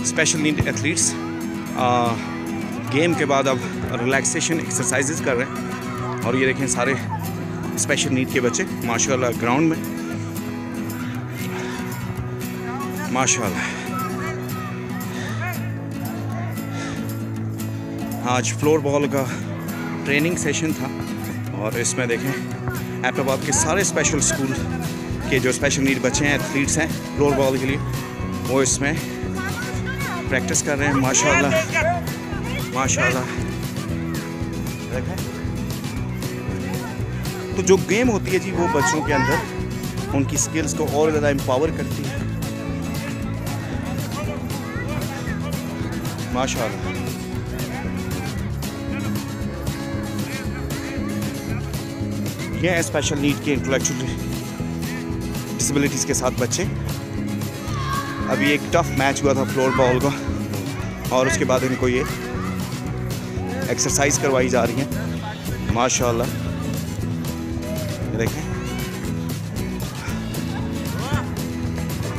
Special need athletes game के बाद अब रिलैक्सेशन एक्सरसाइजेज कर रहे हैं। और ये देखें सारे स्पेशल नीड के बच्चे माशाल्लाह ग्राउंड में, माशाल्लाह। आज फ्लोर बॉल का ट्रेनिंग सेशन था और इसमें देखें एबटाबाद के सारे स्पेशल स्कूल के जो स्पेशल नीड बच्चे हैं, एथलीट्स हैं फ्लोर बॉल के लिए, वो इसमें प्रैक्टिस कर रहे हैं। माशाल्लाह माशाल्लाह। देखें तो जो गेम होती है जी वो बच्चों के अंदर उनकी स्किल्स को और ज़्यादा एम्पावर करती है। माशाल्लाह। ये हैं स्पेशल नीड के इंटेलेक्चुअल डिसेबिलिटीज़ के साथ बच्चे। अभी एक टफ मैच हुआ था फ्लोर बॉल का और उसके बाद इनको ये एक्सरसाइज करवाई जा रही है। माशाल्लाह, देखें